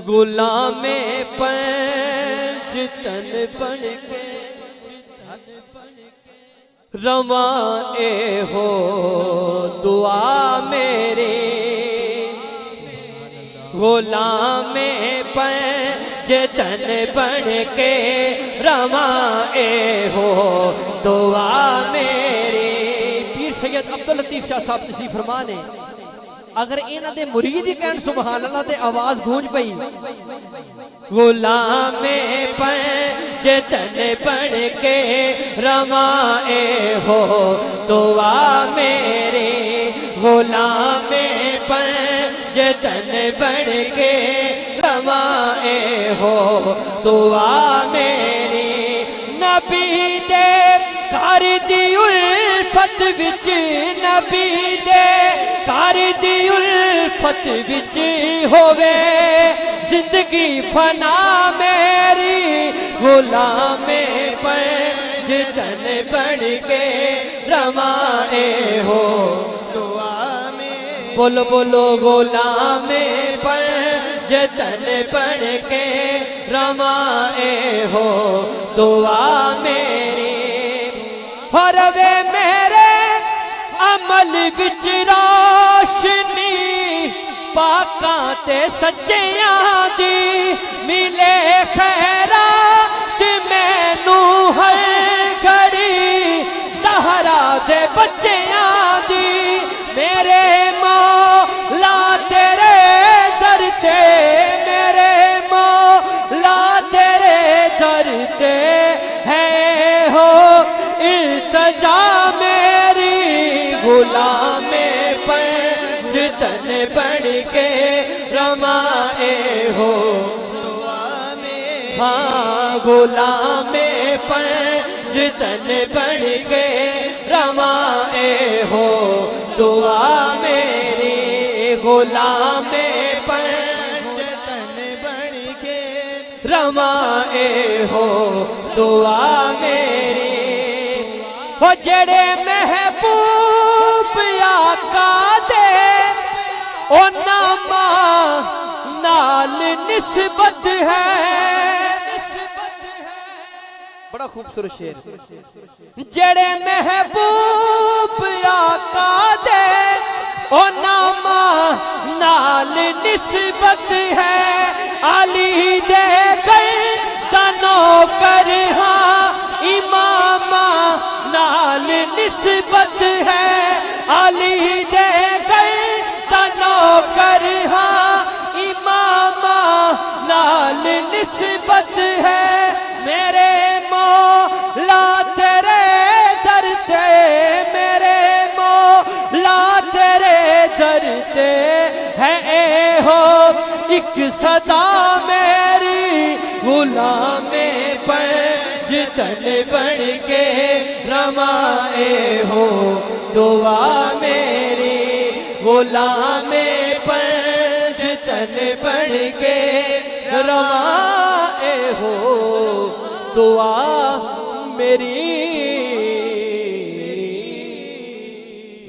गुलामे पंच तन बन के रवा ए हो दुआ मेरे। गुलामे पंच तन बन के रवा ए हो दुआ मेरी। पीर सैयद अब्दुल लतीफ शाह साहब तशरीफ फरमा ने अगर इन्हां दे मुरीद ही कहन सुभान अल्लाह ते आवाज गूंज पई। गुलामे पंच तन बन के रवाए हो दुआ मेरे। गुलामे पंच तन बन के रवाए हो दुआ मेरी। नबी दे घर दी उल्फत विच, नबी दे घर दी उल्फत विच होवे जिंदगी फना मेरी। गुलामे पंच तन बन के रवाए हो दुआ में। बोलो बोलो गुलामे पंच तन बन के रवाए हो दुआ मेरी। और वे मेरे अमल विच रोशनी पाकां ते सच्चियां दी मिले खैरात मैनू हर घड़ी ज़हरा दे बच्चियां दी। मेरे मौला तेरे दर ते, मेरे मौला तेरे दर ते है हो इल्तिजा मेरी। गुलामे पंच तन बन के रवाए हो दुआ में। हाँ गुलामे पंच तन बन के रवाए हो दुआ मेरी। गुलामे पंच तन बन के रवाए हो दुआ मेरी। हो जेड़े महबूब आका दे ओ नामा नाल निस्बत है। बड़ा खूबसूरत शेर। जेड़े महबूब आका दे ओ नामा नाल निस्बत है। अली दे गल तनो कर हाँ इमामा नाल निस्बत है। अली दे गल तनो कर हाँ इमामा नाल निस्बत है। मेरे मौला तेरे दर ते, मेरे मौला तेरे दर ते है ए हो एक सदा मेरी। गुलामे पंच तन बन के रवाए हो दुआ मेरी। गुलामे पंच तन बन के रवाए हो दुआ मेरी।